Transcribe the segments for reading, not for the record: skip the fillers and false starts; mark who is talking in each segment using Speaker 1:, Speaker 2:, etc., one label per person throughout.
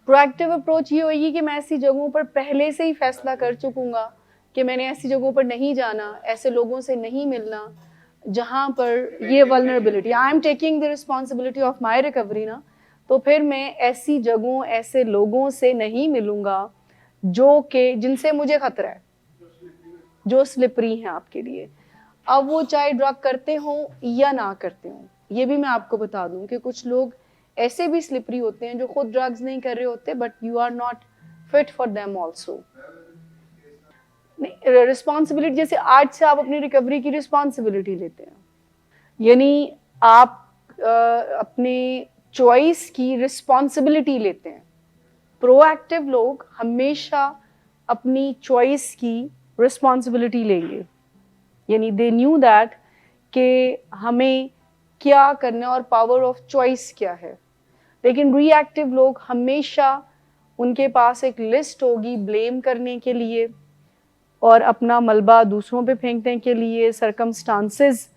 Speaker 1: پرو active approach یہ ہوگی کہ میں ایسی جگہوں پر پہلے سے ہی فیصلہ کر چکوں کہ میں نے ایسی جگہوں پر نہیں جانا, ایسے لوگوں سے نہیں ملنا جہاں پر یہ vulnerability, I am taking the responsibility of my recovery نا, تو پھر میں ایسی جگہوں ایسے لوگوں سے نہیں ملوں گا جو کہ جن سے مجھے خطرہ ہے, جو سلپری ہیں آپ کے لیے. اب وہ چاہے ڈرگ کرتے ہوں یا نہ کرتے ہوں. یہ بھی میں آپ کو بتا دوں کہ کچھ لوگ ایسے بھی سلپری ہوتے ہیں جو خود ڈرگز نہیں کر رہے ہوتے, but you are not fit for them also. Responsibility جیسے آج سے آپ اپنی ریکوری کی رسپانسبلٹی لیتے ہیں, یعنی آپ اپنے چوائس کی رسپانسبلٹی لیتے ہیں. پرو ایکٹیو لوگ ہمیشہ اپنی چوائس کی رسپانسبلٹی لیں گے, یعنی دے نیو دیٹ کہ ہمیں کیا کرنا اور پاور آف چوائس کیا ہے. لیکن ری ایکٹیو لوگ ہمیشہ ان کے پاس ایک لسٹ ہوگی بلیم کرنے کے لیے اور اپنا ملبہ دوسروں پہ پھینکنے کے لیے. سرکمسٹانسز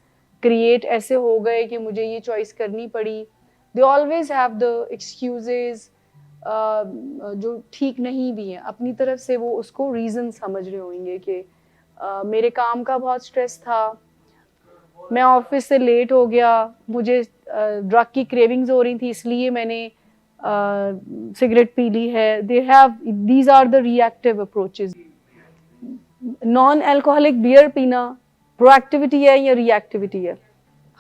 Speaker 1: کریٹ ایسے ہو گئے کہ مجھے یہ چوائس کرنی پڑی. They always have the excuses جو ٹھیک نہیں بھی ہیں اپنی طرف سے, وہ اس کو ریزن سمجھ رہے ہوئیں گے کہ میرے کام کا بہت اسٹریس تھا, میں آفس سے لیٹ ہو گیا, مجھے ڈرگ کی کریونگز ہو رہی تھی اس لیے میں نے سگریٹ پی لی ہے. They have these are the reactive approaches. Non alcoholic beer پینا پرو ایکٹیویٹی ہے یا ری ایکٹیویٹی ہے؟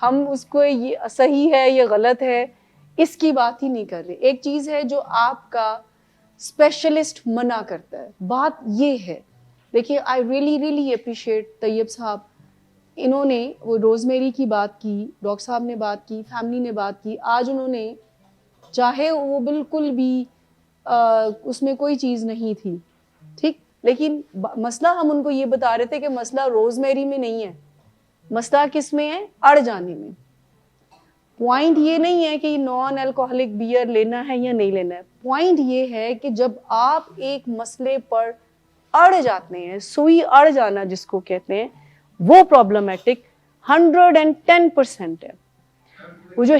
Speaker 1: ہم اس کو یہ صحیح ہے یا غلط ہے اس کی بات ہی نہیں کر رہے. ایک چیز ہے جو آپ کا اسپیشلسٹ منع کرتا ہے, بات یہ ہے. دیکھیے آئی ریئلی اپریشیٹ طیب صاحب, انہوں نے وہ روزمیری کی بات کی, ڈاکٹر صاحب نے بات کی, فیملی نے بات کی. آج انہوں نے چاہے وہ بالکل بھی اس میں کوئی چیز نہیں تھی ٹھیک, لیکن مسئلہ ہم ان کو یہ بتا رہے تھے کہ مسئلہ روزمیری میں نہیں ہے, مسئلہ کس میں ہے؟ اڑ جانے میں. پوائنٹ یہ نہیں ہے کہ نان الکوہلک بیئر لینا ہے یا نہیں لینا ہے. پوائنٹ یہ ہے کہ جب آپ ایک مسئلے پر اڑ جاتے ہیں, سوئی اڑ جانا جس کو کہتے ہیں, وہ پرابلمٹک 110% ہے. وہ جو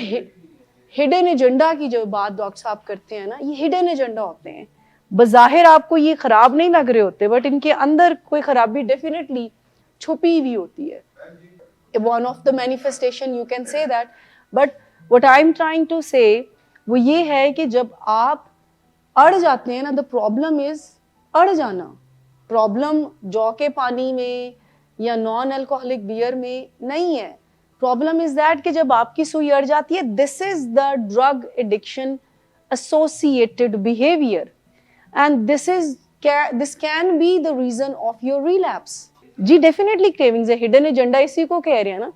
Speaker 1: ہڈن ایجنڈا کی جو بات ڈاکٹر صاحب کرتے ہیں نا, یہ ہڈن ایجنڈا ہوتے ہیں. بظاہر آپ کو یہ خراب نہیں لگ رہے ہوتے, بٹ ان کے اندر کوئی خرابی ڈیفینیٹلی چھپی ہوئی ہوتی ہے. One of the manifestation you can say that, but what I'm trying to say وہ یہ ہے کہ جب آپ اڑ جاتے ہیں نا, the problem is اڑ جانا. پرابلم جو کے پانی میں یا نان الکوہلک بیئر میں نہیں ہے. پرابلم از دیٹ کہ جب آپ کی سوئی اڑ جاتی ہے, this is the drug addiction associated behavior and this can be the reason of your relapse. جی ڈیفینیٹلی کریونگز ہے, ہڈن ایجنڈا اسی کو کہہ رہے ہیں نا.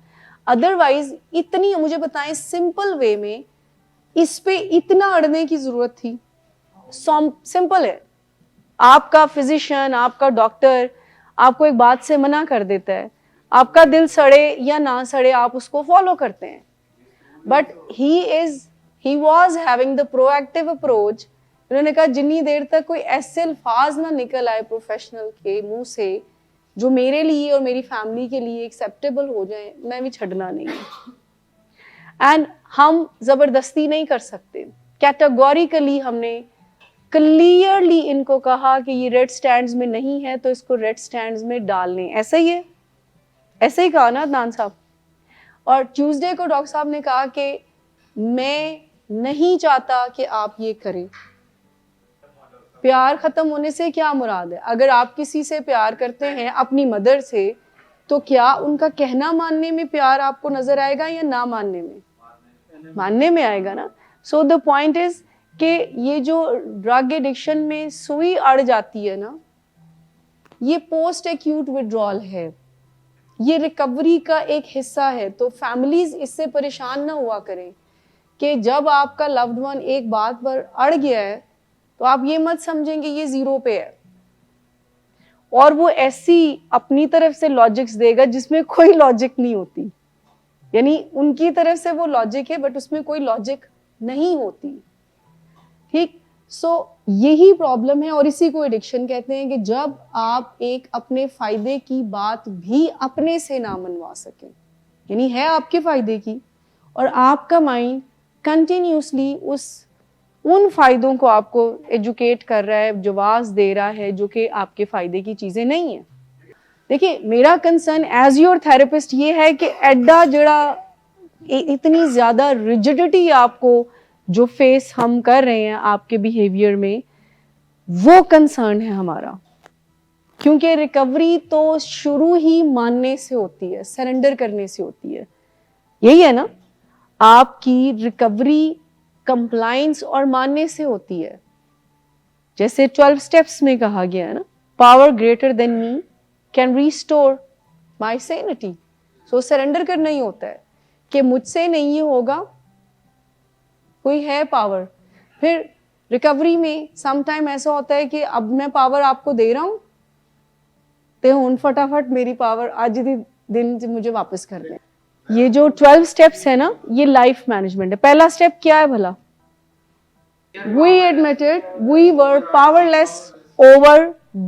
Speaker 1: ادروائز اتنی مجھے بتائیں سمپل وے میں اس پہ اتنا اڑنے کی ضرورت تھی؟ سمپل ہے. آپ کا فزیشین, آپ کا ڈاکٹر آپ کو ایک بات سے منع کر دیتا ہے, آپ کا دل سڑے یا نہ سڑے آپ اس کو فالو کرتے ہیں. But he was having the proactive approach. انہوں نے کہا جنی دیر تک کوئی ایسے الفاظ نہ نکل آئے پروفیشنل کے منہ سے جو میرے لیے اور میری فیملی کے لیے ایکسیپٹیبل ہو جائیں, میں بھی چھڑنا نہیں. اینڈ ہم زبردستی نہیں کر سکتے. کیٹیگوریکلی ہم نے کلیئرلی ان کو کہا کہ یہ ریڈ سٹینڈز میں نہیں ہے تو اس کو ریڈ سٹینڈز میں ڈال لیں. ایسا ہی ہے, ایسے ہی کہا نا عدنان صاحب. اور ٹیوزڈے کو ڈاکٹر صاحب نے کہا کہ میں نہیں چاہتا کہ آپ یہ کریں. پیار ختم ہونے سے کیا مراد ہے؟ اگر آپ کسی سے پیار کرتے ہیں اپنی مدر سے, تو کیا ان کا کہنا ماننے میں پیار آپ کو نظر آئے گا یا نہ ماننے میں؟ ماننے میں آئے گا نا. سو دا پوائنٹ از کہ یہ جو ڈرگ ایڈکشن میں سوئی اڑ جاتی ہے نا, یہ پوسٹ ایکیوٹ وڈرال ہے, یہ ریکوری کا ایک حصہ ہے. تو فیملیز اس سے پریشان نہ ہوا کریں کہ جب آپ کا لوڈ ون ایک بات پر اڑ گیا ہے تو آپ یہ مت سمجھیں کہ یہ زیرو پہ ہے اور وہ ایسی اپنی طرف سے لاجکس دے گا جس میں کوئی لاجک نہیں ہوتی. یعنی ان کی طرف سے وہ لاجک ہے بٹ اس میں کوئی لاجک نہیں ہوتی. ٹھیک, سو یہی پرابلم ہے اور اسی کو ایڈکشن کہتے ہیں کہ جب آپ ایک اپنے فائدے کی بات بھی اپنے سے نہ منوا سکیں, یعنی ہے آپ کے فائدے کی اور آپ کا مائنڈ کنٹینیوسلی اس ان فائدوں کو آپ کو ایجوکیٹ کر رہا ہے, جواز دے رہا ہے جو کہ آپ کے فائدے کی چیزیں نہیں ہیں. دیکھیے میرا کنسرن ایز یور تھراپسٹ یہ ہے کہ ایڈا جڑا اتنی زیادہ ریجڈٹی آپ کو جو فیس ہم کر رہے ہیں آپ کے بیہیویئر میں, وہ کنسرن ہے ہمارا. کیونکہ ریکوری تو شروع ہی ماننے سے ہوتی ہے, سرنڈر کرنے سے ہوتی ہے. یہی ہے نا, آپ کی ریکوری کمپلائنس اور ماننے سے ہوتی ہے. جیسے 12 اسٹیپس میں کہا گیا ہے نا, power greater than me can restore my centi. So surrender کرنا ہی ہوتا ہے کہ مجھ سے نہیں ہوگا, کوئی ہے پاور. پھر ریکوری میں سم ٹائم ایسا ہوتا ہے کہ اب میں پاور آپ کو دے رہا ہوں تو ہن فٹافٹ میری پاور آج دی دن مجھے واپس کر دیں. یہ جو 12 اسٹیپس ہے نا, یہ لائف مینجمنٹ ہے. پہلا اسٹیپ کیا ہے بھلا؟ We admitted we were powerless over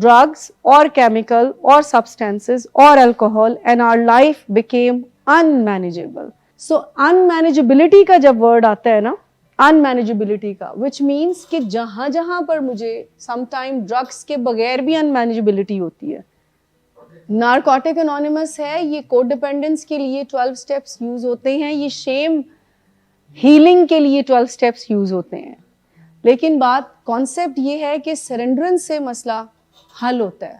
Speaker 1: drugs or chemical or substances or alcohol and our life became unmanageable. So unmanageability کا جب ورڈ آتا ہے نا, unmanageability کا, which means کہ جہاں جہاں پر مجھے sometime drugs کے بغیر بھی unmanageability ہوتی ہے. نارکوٹک انونیمس ہے, یہ کو ڈیپینڈنس کے لیے 12 اسٹیپس یوز ہوتے ہیں, یہ شیم ہیلنگ کے لیے 12 اسٹیپس یوز ہوتے ہیں. لیکن بات کانسیپٹ یہ ہے کہ سرنڈرنس سے مسئلہ حل ہوتا ہے.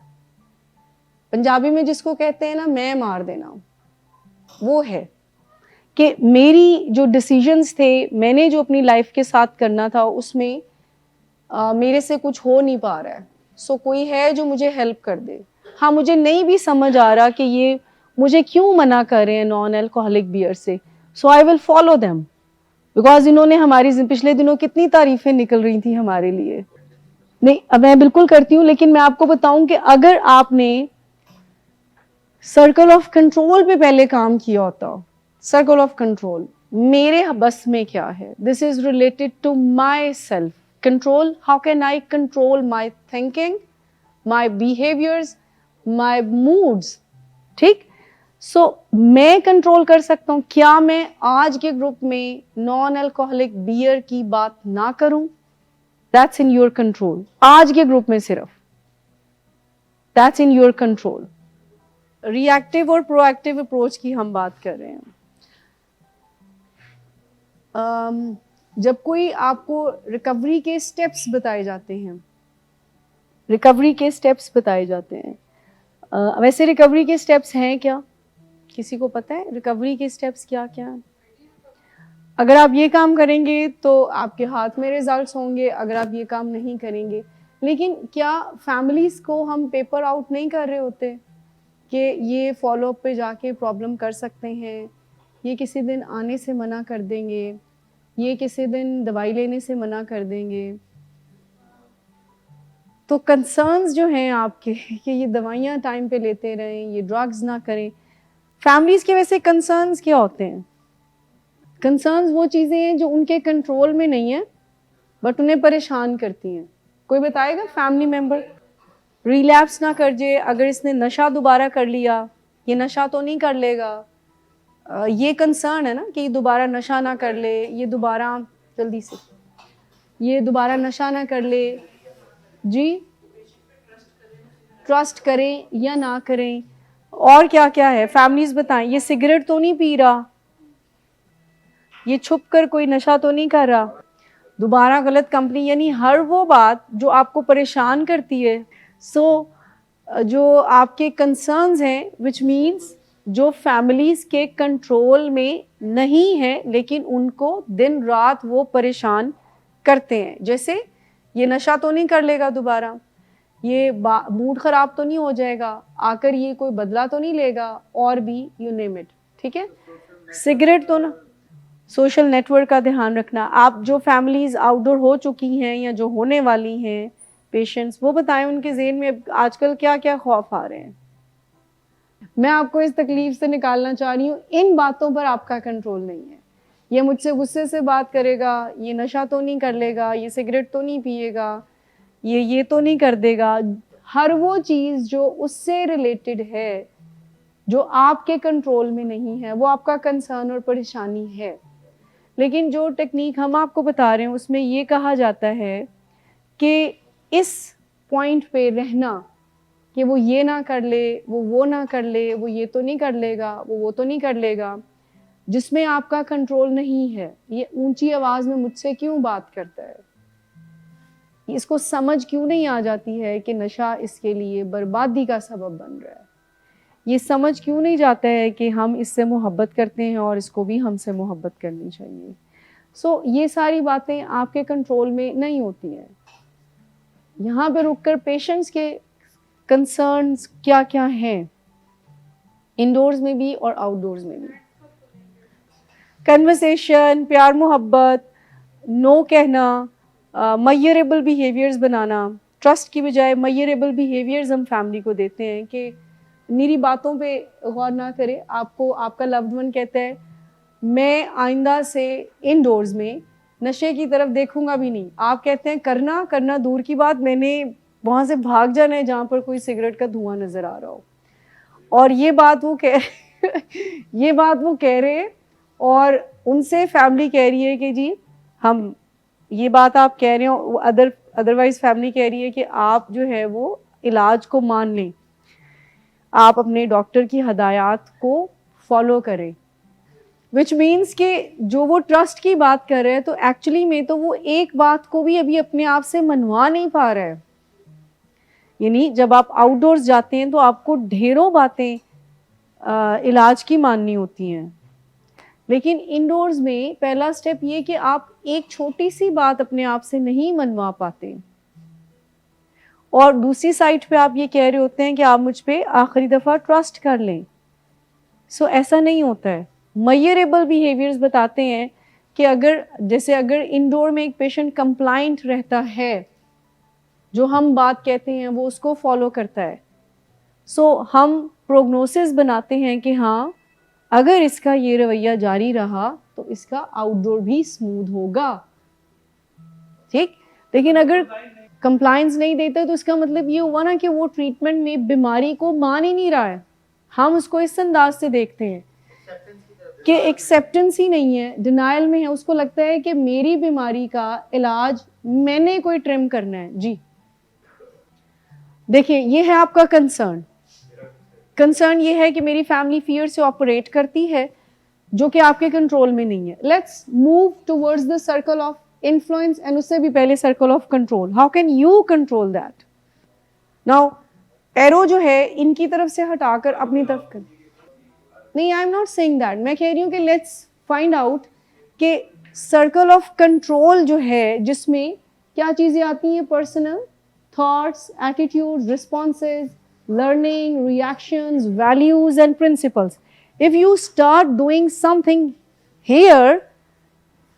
Speaker 1: پنجابی میں جس کو کہتے ہیں نا میں مار دینا, وہ ہے کہ میری جو ڈیسیژنز تھے, میں نے جو اپنی لائف کے ساتھ کرنا تھا, اس میں میرے سے کچھ ہو نہیں پا رہا ہے. سو کوئی ہے جو مجھے ہیلپ کر دے. ہاں مجھے نہیں بھی سمجھ آ رہا کہ یہ مجھے کیوں منع کر رہے ہیں نان الکوہلک بیئر سے, سو آئی ول فالو دیم. بیکاز انہوں نے ہماری پچھلے دنوں کتنی تعریفیں نکل رہی تھیں ہمارے لیے. نہیں اب میں بالکل کرتی ہوں, لیکن میں آپ کو بتاؤں کہ اگر آپ نے سرکل آف کنٹرول پہ پہلے کام کیا ہوتا, سرکل آف کنٹرول میرے بس میں کیا ہے, this is related to my self control. How can I control my thinking, my behaviours, my moods. ٹھیک, سو میں کنٹرول کر سکتا ہوں. کیا میں آج کے گروپ میں نان الکوہلک بیئر کی بات نہ کروں؟ That's in your control. آج کے گروپ میں صرف that's in your control. Reactive اور پرو ایکٹیو اپروچ کی ہم بات کر رہے ہیں. جب کوئی آپ کو ریکوری کے اسٹیپس بتائے جاتے ہیں, ریکوری کے اسٹیپس بتائے جاتے ہیں, ویسے ریکوری کے اسٹیپس ہیں کیا؟ کسی کو پتہ ہے ریکوری کے اسٹیپس کیا کیا ہیں؟ اگر آپ یہ کام کریں گے تو آپ کے ہاتھ میں ریزلٹس ہوں گے, اگر آپ یہ کام نہیں کریں گے. لیکن کیا فیملیز کو ہم پیپر آؤٹ نہیں کر رہے ہوتے کہ یہ فالو اپ پہ جا کے پرابلم کر سکتے ہیں, یہ کسی دن آنے سے منع کر دیں گے, یہ کسی دن دوائی لینے سے منع کر دیں گے. تو کنسرنز جو ہیں آپ کے کہ یہ دوائیاں ٹائم پہ لیتے رہیں, یہ ڈرگز نہ کریں. فیملیز کے ویسے کنسرنز کیا ہوتے ہیں؟ کنسرنز وہ چیزیں ہیں جو ان کے کنٹرول میں نہیں ہیں بٹ انہیں پریشان کرتی ہیں. کوئی بتائے گا فیملی ممبر ریلیپس نہ کر جائے, اگر اس نے نشہ دوبارہ کر لیا, یہ نشہ تو نہیں کر لے گا. یہ کنسرن ہے نا کہ یہ دوبارہ نشہ نہ کر لے, یہ دوبارہ جلدی سے یہ دوبارہ نشہ نہ کر لے. جی ٹرسٹ کریں یا نہ کریں. اور کیا کیا ہے فیملیز بتائیں, یہ سگریٹ تو نہیں پی رہا, یہ چھپ کر کوئی نشہ تو نہیں کر رہا, دوبارہ غلط کمپنی, یعنی ہر وہ بات جو آپ کو پریشان کرتی ہے. سو جو آپ کے کنسرنز ہیں وچ مینس جو فیملیز کے کنٹرول میں نہیں ہے لیکن ان کو دن رات وہ پریشان کرتے ہیں. جیسے یہ نشہ تو نہیں کر لے گا دوبارہ, یہ موڈ خراب تو نہیں ہو جائے گا, آ کر یہ کوئی بدلہ تو نہیں لے گا, اور بھی یو نیم اٹ. ٹھیک ہے, سگریٹ تو نہ. سوشل نیٹ ورک کا دھیان رکھنا. آپ جو فیملیز آؤٹ ڈور ہو چکی ہیں یا جو ہونے والی ہیں پیشنٹس, وہ بتائیں ان کے ذہن میں آج کل کیا کیا خوف آ رہے ہیں. میں آپ کو اس تکلیف سے نکالنا چاہ رہی ہوں, ان باتوں پر آپ کا کنٹرول نہیں ہے. یہ مجھ سے غصے سے بات کرے گا, یہ نشہ تو نہیں کر لے گا, یہ سگریٹ تو نہیں پیے گا, یہ تو نہیں کر دے گا. ہر وہ چیز جو اس سے ریلیٹڈ ہے جو آپ کے کنٹرول میں نہیں ہے, وہ آپ کا کنسرن اور پریشانی ہے. لیکن جو ٹیکنیک ہم آپ کو بتا رہے ہیں اس میں یہ کہا جاتا ہے کہ اس پوائنٹ پہ رہنا کہ وہ یہ نہ کر لے، وہ نہ کر لے، وہ یہ تو نہیں کر لے گا، وہ تو نہیں کر لے گا، جس میں آپ کا کنٹرول نہیں ہے. یہ اونچی آواز میں مجھ سے کیوں بات کرتا ہے، اس کو سمجھ کیوں نہیں آ جاتی ہے کہ نشہ اس کے لیے بربادی کا سبب بن رہا ہے، یہ سمجھ کیوں نہیں جاتا ہے کہ ہم اس سے محبت کرتے ہیں اور اس کو بھی ہم سے محبت کرنی چاہیے. سو یہ ساری باتیں آپ کے کنٹرول میں نہیں ہوتی ہیں. یہاں پہ رک کر پیشنٹس کے کنسرنز کیا کیا ہیں انڈورز میں بھی اور آؤٹ ڈورز میں بھی. کنورسیشن، پیار محبت، نو کہنا، میئریبل بیہیویئرز بنانا. ٹرسٹ کی بجائے میئریبل بیہیویئرز ہم فیملی کو دیتے ہیں کہ میری باتوں پہ غور نہ کرے. آپ کو آپ کا لوڈ ون کہتا ہے میں آئندہ سے انڈورز میں نشے کی طرف دیکھوں گا بھی نہیں. آپ کہتے ہیں کرنا دور کی بات، میں نے وہاں سے بھاگ جانا ہے جہاں پر کوئی سگریٹ کا دھواں نظر آ رہا ہو. اور یہ بات وہ کہہ رہے اور ان سے فیملی کہہ رہی ہے کہ جی ہم یہ بات آپ کہہ رہے ہو، ادروائز فیملی کہہ رہی ہے کہ آپ جو ہے وہ علاج کو مان لیں، آپ اپنے ڈاکٹر کی ہدایات کو فالو کریں. وچ مینس کہ جو وہ ٹرسٹ کی بات کر رہے ہیں تو ایکچولی میں تو وہ ایک بات کو بھی ابھی اپنے آپ سے منوا نہیں پا رہا ہے. یعنی جب آپ آؤٹ ڈورز جاتے ہیں تو آپ کو ڈھیروں باتیں علاج کی ماننی ہوتی ہیں، لیکن انڈورز میں پہلا سٹیپ یہ کہ آپ ایک چھوٹی سی بات اپنے آپ سے نہیں منوا پاتے اور دوسری سائٹ پہ آپ یہ کہہ رہے ہوتے ہیں کہ آپ مجھ پہ آخری دفعہ ٹرسٹ کر لیں. سو ایسا نہیں ہوتا ہے. میئریبل بیہیویئرز بتاتے ہیں کہ اگر انڈور میں ایک پیشنٹ کمپلائنٹ رہتا ہے، جو ہم بات کہتے ہیں وہ اس کو فالو کرتا ہے، سو ہم پروگنوسس بناتے ہیں کہ ہاں اگر اس کا یہ رویہ جاری رہا تو اس کا آؤٹ ڈور بھی اسموتھ ہوگا. ٹھیک، لیکن اگر کمپلائنس نہیں دیتا تو اس کا مطلب یہ ہوا نا کہ وہ ٹریٹمنٹ میں بیماری کو مان ہی نہیں رہا ہے. ہم اس کو اس انداز سے دیکھتے ہیں کہ ایکسیپٹنس ہی نہیں ہے، ڈینائل میں ہے. اس کو لگتا ہے کہ میری بیماری کا علاج میں نے کوئی ٹرم کرنا ہے. جی دیکھیں، یہ ہے آپ کا کنسرن یہ ہے کہ میری فیملی فیئر سے آپریٹ کرتی ہے جو کہ آپ کے کنٹرول میں نہیں ہے. Let's move towards the circle of influence and اس سے بھی پہلے circle of control. How can you control that? Now arrow جو ہے ان کی طرف سے ہٹا کر اپنی طرف کر. نہیں، I am not seeing that. میں کہہ رہی ہوں کہ لیٹس فائنڈ آؤٹ کہ سرکل آف کنٹرول جو ہے جس میں کیا چیزیں آتی ہیں، personal thoughts, attitude, responses, learning, reactions, values and principles. If you start doing something here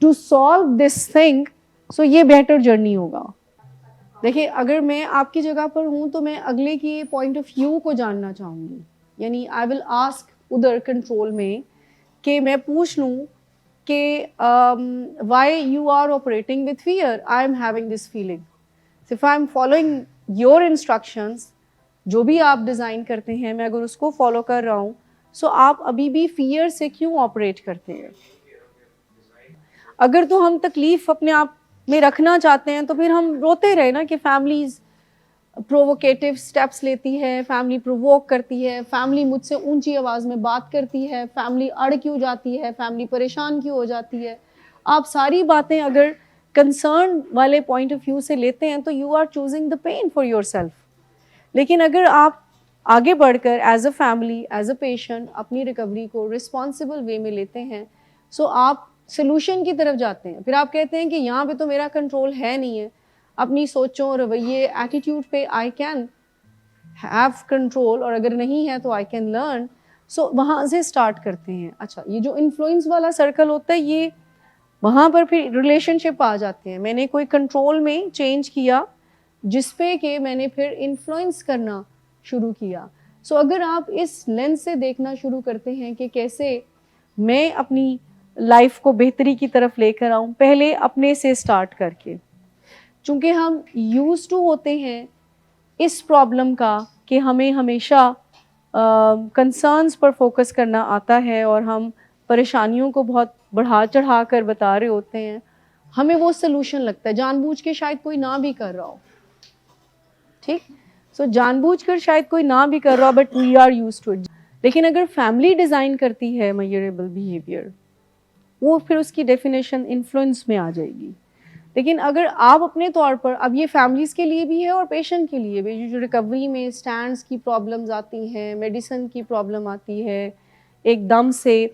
Speaker 1: to solve this thing, so یہ better journey ہوگا. دیکھیں، اگر میں آپ کی جگہ پر ہوں تو میں اگلے کی پوائنٹ آف ویو کو جاننا چاہوں گی. یعنی I will ask ادھر کنٹرول میں کہ میں پوچھ لوں کہ why you are operating with fear? I am having this feeling. So if I am following your instructions, جو بھی آپ ڈیزائن کرتے ہیں میں اگر اس کو فالو کر رہا ہوں، سو آپ ابھی بھی فیئر سے کیوں آپریٹ کرتے ہیں؟ اگر تو ہم تکلیف اپنے آپ میں رکھنا چاہتے ہیں تو پھر ہم روتے رہے نا کہ فیملیز پرووکیٹیو سٹیپس لیتی ہے، فیملی پرووک کرتی ہے، فیملی مجھ سے اونچی آواز میں بات کرتی ہے، فیملی اڑ کیوں جاتی ہے، فیملی پریشان کیوں ہو جاتی ہے. آپ ساری باتیں اگر کنسرن والے پوائنٹ آف ویو سے لیتے ہیں تو you are choosing the pain for yourself. لیکن اگر آپ آگے بڑھ کر as a family, as a patient اپنی ریکوری کو رسپانسبل وے میں لیتے ہیں، سو آپ سلوشن کی طرف جاتے ہیں. پھر آپ کہتے ہیں کہ یہاں پہ تو میرا کنٹرول ہے نہیں ہے، اپنی سوچوں، رویے، ایٹیٹیوڈ پہ آئی کین ہیو کنٹرول، اور اگر نہیں ہے تو آئی کین لرن. سو وہاں سے اسٹارٹ کرتے ہیں. اچھا، یہ جو انفلوئنس والا سرکل ہوتا ہے یہ وہاں پر پھر ریلیشن شپ آ جاتے ہیں. میں نے کوئی کنٹرول میں چینج کیا جس پہ کہ میں نے پھر انفلوئنس کرنا شروع کیا. سو اگر آپ اس لینس سے دیکھنا شروع کرتے ہیں کہ کیسے میں اپنی لائف کو بہتری کی طرف لے کر آؤں، پہلے اپنے سے اسٹارٹ کر کے. چونکہ ہم یوز ٹو ہوتے ہیں اس پرابلم کا کہ ہمیں ہمیشہ کنسرنس پر فوکس کرنا آتا ہے اور ہم پریشانیوں کو بہت بڑھا چڑھا کر بتا رہے ہوتے ہیں, ہمیں وہ سلوشن لگتا ہے, جان بوجھ کے شاید کوئی نہ بھی کر رہا ہو, ٹھیک, سو جان بوجھ کر شاید کوئی نہ بھی کر رہا ہو, but we are used to it. لیکن اگر فیملی ڈیزائن کرتی ہے میئریبل بیہیویئر, وہ پھر اس کی ڈیفینیشن انفلوئنس میں آ جائے گی. لیکن اگر آپ اپنے طور پر, اب یہ فیملیز کے لیے بھی ہے اور پیشنٹ کے لیے بھی, جو ریکوری میں اسٹینڈس کی پرابلمز آتی ہیں, میڈیسن کی پرابلم آتی ہے, ایک دم سے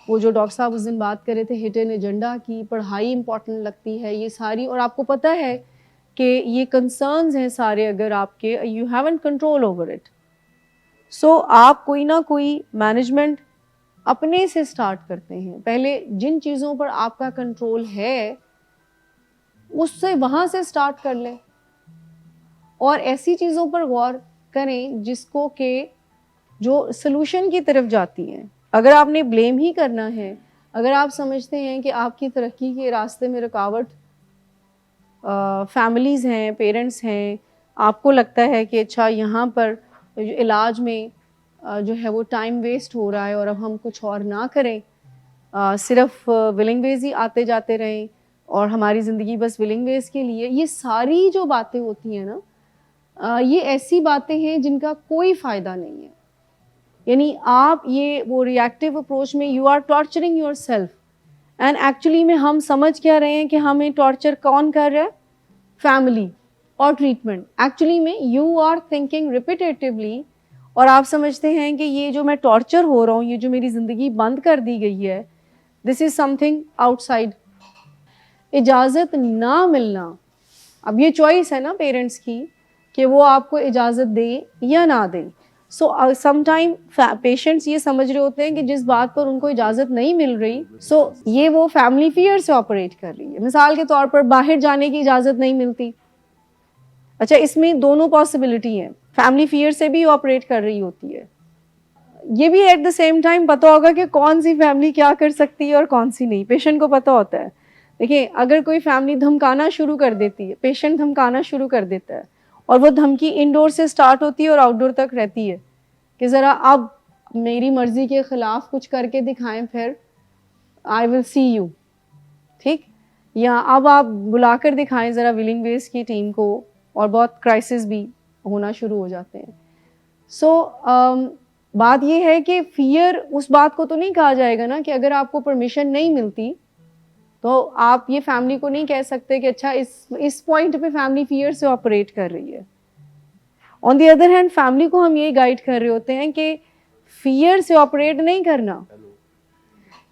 Speaker 1: وہ جو ڈاکٹر صاحب اس دن بات کر رہے تھے ہڈن ایجنڈا کی, پڑھائی امپورٹنٹ لگتی ہے, یہ ساری, اور آپ کو پتہ ہے کہ یہ کنسرنز ہیں سارے, اگر آپ کے you haven't control over it, so آپ کوئی نہ کوئی مینجمنٹ اپنے سے سٹارٹ کرتے ہیں. پہلے جن چیزوں پر آپ کا کنٹرول ہے اس سے, وہاں سے سٹارٹ کر لیں, اور ایسی چیزوں پر غور کریں جس کو کہ جو سلوشن کی طرف جاتی ہیں. اگر آپ نے بلیم ہی کرنا ہے, اگر آپ سمجھتے ہیں کہ آپ کی ترقی کے راستے میں رکاوٹ فیملیز ہیں, پیرنٹس ہیں, آپ کو لگتا ہے کہ اچھا یہاں پر جو علاج میں جو ہے وہ ٹائم ویسٹ ہو رہا ہے اور اب ہم کچھ اور نہ کریں, صرف ولنگ ویز ہی آتے جاتے رہیں اور ہماری زندگی بس ولنگ ویز کے لیے, یہ ساری جو باتیں ہوتی ہیں نا, یہ ایسی باتیں ہیں جن کا کوئی فائدہ نہیں ہے. یعنی آپ یہ وہ ریئیکٹیو اپروچ میں you are torturing yourself, and actually میں ہم سمجھ کیا رہے ہیں کہ ہمیں ٹارچر کون کر رہا ہے, فیملی اور ٹریٹمنٹ. ایکچولی میں یو آر تھنکنگ ریپیٹیٹیولی, اور آپ سمجھتے ہیں کہ یہ جو میں ٹارچر ہو رہا ہوں, یہ جو میری زندگی بند کر دی گئی ہے, this is some thing out side. اجازت نہ ملنا, اب یہ چوائس ہے نا پیرنٹس کی کہ وہ آپ کو اجازت دیں یا نہ دیں. سو سم ٹائم پیشنٹس یہ سمجھ رہے ہوتے ہیں کہ جس بات پر ان کو اجازت نہیں مل رہی, سو یہ وہ فیملی فیئر سے آپریٹ کر رہی ہے. مثال کے طور پر باہر جانے کی اجازت نہیں ملتی, اچھا اس میں دونوں پاسبلٹی ہیں, فیملی فیئر سے بھی آپریٹ کر رہی ہوتی ہے. یہ بھی ایٹ دا سیم ٹائم پتہ ہوگا کہ کون سی فیملی کیا کر سکتی ہے اور کون سی نہیں, پیشنٹ کو پتہ ہوتا ہے. دیکھیں اگر کوئی فیملی دھمکانا شروع کر دیتی ہے, پیشنٹ دھمکانا شروع کر دیتا ہے, اور وہ دھمکی انڈور سے سٹارٹ ہوتی ہے اور آؤٹ ڈور تک رہتی ہے کہ ذرا اب میری مرضی کے خلاف کچھ کر کے دکھائیں, پھر آئی ول سی یو, ٹھیک, یا اب آپ بلا کر دکھائیں ذرا ولنگ ویز کی ٹیم کو, اور بہت کرائسس بھی ہونا شروع ہو جاتے ہیں. سو بات یہ ہے کہ فیئر, اس بات کو تو نہیں کہا جائے گا نا کہ اگر آپ کو پرمیشن نہیں ملتی تو آپ یہ فیملی کو نہیں کہہ سکتے کہ اچھا اس پوائنٹ پہ فیملی فیئر سے آپریٹ کر رہی ہے. آن دی ادر ہینڈ فیملی کو ہم یہ گائیڈ کر رہے ہوتے ہیں کہ فیئر سے آپریٹ نہیں کرنا,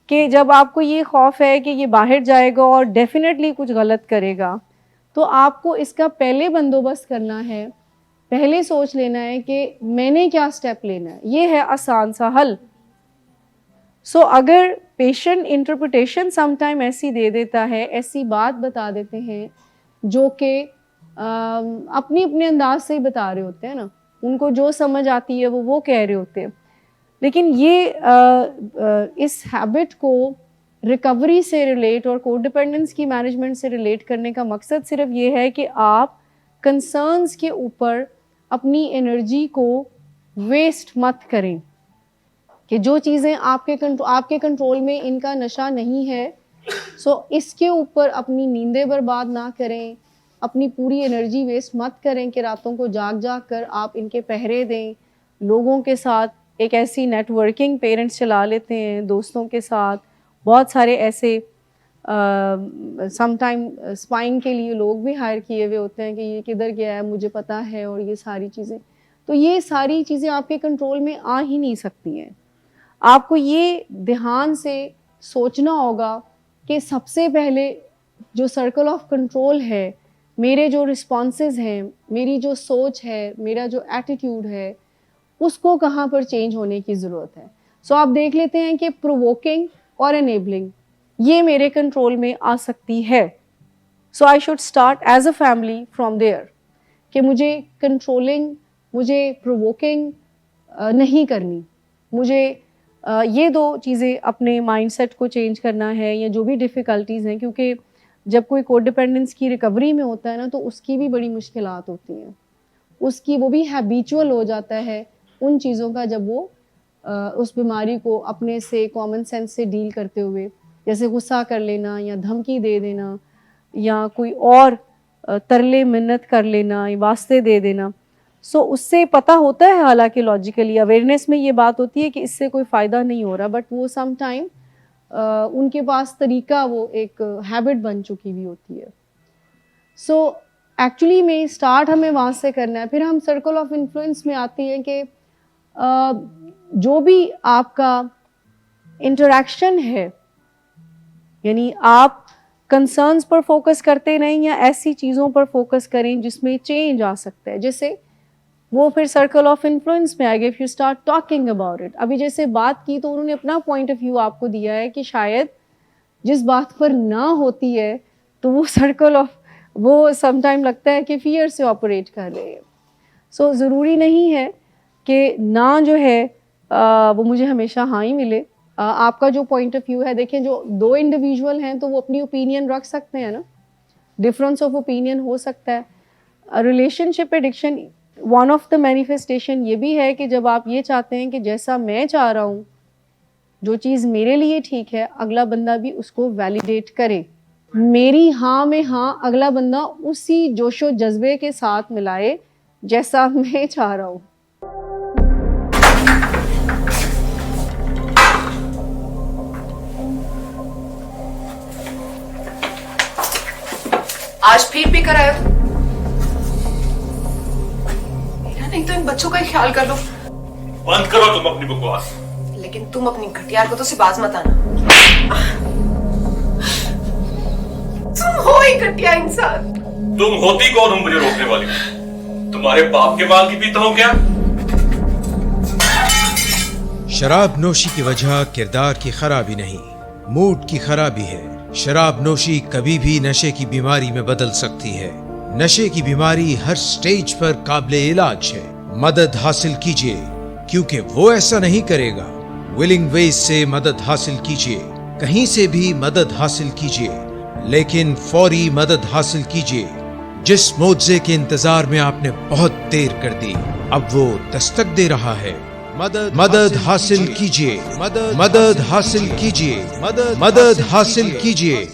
Speaker 1: کہ جب آپ کو یہ خوف ہے کہ یہ باہر جائے گا اور ڈیفینیٹلی کچھ غلط کرے گا, تو آپ کو اس کا پہلے بندوبست کرنا ہے, پہلے سوچ لینا ہے کہ میں نے کیا سٹیپ لینا ہے. یہ ہے آسان سا حل. سو اگر پیشنٹ انٹرپریٹیشن سم ٹائم ایسی دے دیتا ہے, ایسی بات بتا دیتے ہیں جو کہ اپنی اپنے انداز سے ہی بتا رہے ہوتے ہیں نا, ان کو جو سمجھ آتی ہے وہ کہہ رہے ہوتے ہیں. لیکن یہ اس ہیبٹ کو ریکوری سے ریلیٹ اور کو ڈیپینڈنس کی مینجمنٹ سے ریلیٹ کرنے کا مقصد صرف یہ ہے کہ آپ کنسرنز کے اوپر اپنی انرجی کو ویسٹ مت کریں, کہ جو چیزیں آپ کے کنٹرول میں ان کا نشہ نہیں ہے, سو اس کے اوپر اپنی نیندیں برباد نہ کریں, اپنی پوری انرجی ویسٹ مت کریں کہ راتوں کو جاگ جاگ کر آپ ان کے پہرے دیں. لوگوں کے ساتھ ایک ایسی نیٹ ورکنگ پیرنٹس چلا لیتے ہیں, دوستوں کے ساتھ بہت سارے ایسے سم ٹائم اسپائنگ کے لیے لوگ بھی ہائر کیے ہوئے ہوتے ہیں کہ یہ کدھر گیا ہے مجھے پتہ ہے, اور یہ ساری چیزیں. تو یہ ساری چیزیں آپ کے کنٹرول میں آ ہی نہیں سکتی ہیں. آپ کو یہ دھیان سے سوچنا ہوگا کہ سب سے پہلے جو سرکل آف کنٹرول ہے, میرے جو رسپانسز ہیں, میری جو سوچ ہے, میرا جو ایٹیٹیوڈ ہے, اس کو کہاں پر چینج ہونے کی ضرورت ہے. سو آپ دیکھ لیتے ہیں کہ پرووکنگ اور انیبلنگ یہ میرے کنٹرول میں آ سکتی ہے. So I should start as a family from there, کہ مجھے کنٹرولنگ, مجھے پرووکنگ نہیں کرنی, مجھے یہ دو چیزیں اپنے مائنڈ سیٹ کو چینج کرنا ہے, یا جو بھی ڈیفیکلٹیز ہیں, کیونکہ جب کوئی کو ڈیپینڈنس کی ریکوری میں ہوتا ہے نا تو اس کی بھی بڑی مشکلات ہوتی ہیں, اس کی وہ بھی ہیبیچول ہو جاتا ہے ان چیزوں کا جب وہ اس بیماری کو اپنے سے کامن سینس سے ڈیل کرتے ہوئے، جیسے غصہ کر لینا یا دھمکی دے دینا یا کوئی اور ترلے منت کر لینا یا واسطے دے دینا. سو اس سے پتہ ہوتا ہے حالانکہ لاجیکلی اویئرنیس میں یہ بات ہوتی ہے کہ اس سے کوئی فائدہ نہیں ہو رہا، بٹ وہ سم ٹائم ان کے پاس طریقہ وہ ایک ہیبٹ بن چکی ہوئی ہوتی ہے. سو ایکچولی میں اسٹارٹ ہمیں وہاں سے کرنا ہے. پھر ہم سرکل آف انفلوئنس میں آتے ہیں کہ جو بھی آپ کا انٹریکشن ہے، یعنی آپ کنسرنس پر فوکس کرتے رہیں یا ایسی چیزوں پر فوکس کریں جس میں چینج آ سکتا ہے، جیسے وہ پھر سرکل آف انفلوئنس میں آئے گا. If you start talking about it, ابھی جیسے بات کی تو انہوں نے اپنا پوائنٹ آف ویو آپ کو دیا ہے کہ شاید جس بات پر نہ ہوتی ہے تو وہ سرکل آف وہ سم ٹائم لگتا ہے کہ فیئر سے آپریٹ کر رہے ہیں. سو ضروری نہیں ہے کہ نہ جو ہے وہ مجھے ہمیشہ ہاں ہی ملے. آپ کا جو پوائنٹ آف ویو ہے، دیکھیں جو دو انڈیویژول ہیں تو وہ اپنی اوپینین رکھ سکتے ہیں نا، ڈفرینس آف اوپینین ہو سکتا ہے. Relation ship addiction one of the manifestation یہ بھی ہے کہ جب آپ یہ چاہتے ہیں کہ جیسا میں چاہ رہا ہوں، جو چیز میرے لیے ٹھیک ہے، اگلا بندہ بھی اس کو ویلیڈیٹ کرے. میری ہاں میں ہاں اگلا بندہ اسی جوش و جذبے کے ساتھ ملائے جیسا میں چاہ رہا ہوں.
Speaker 2: آج پھر بھی کرایا میرا نہیں تو ان بچوں کا ہی خیال کر لو.
Speaker 3: بند کرو تم اپنی بکواس.
Speaker 2: لیکن تم اپنی گھٹیار کو تو سے باز مت آنا. تم ہو ہی گھٹیا انسان.
Speaker 3: تم ہوتی کون ہو مجھے روکنے والی؟ تمہارے باپ کے بال کی پیتا ہوں کیا؟
Speaker 4: شراب نوشی کی وجہ کردار کی خرابی نہیں، موڈ کی خرابی ہے. شراب نوشی کبھی بھی نشے کی بیماری میں بدل سکتی ہے. نشے کی بیماری ہر سٹیج پر قابل علاج ہے. مدد حاصل کیجیے کیونکہ وہ ایسا نہیں کرے گا. ولنگ ویز سے مدد حاصل کیجیے، کہیں سے بھی مدد حاصل کیجیے، لیکن فوری مدد حاصل کیجیے. جس معجزے کے انتظار میں آپ نے بہت دیر کر دی، اب وہ دستک دے رہا ہے. مدد حاصل کیجیے، مدد حاصل کیجیے، مدد حاصل کیجیے.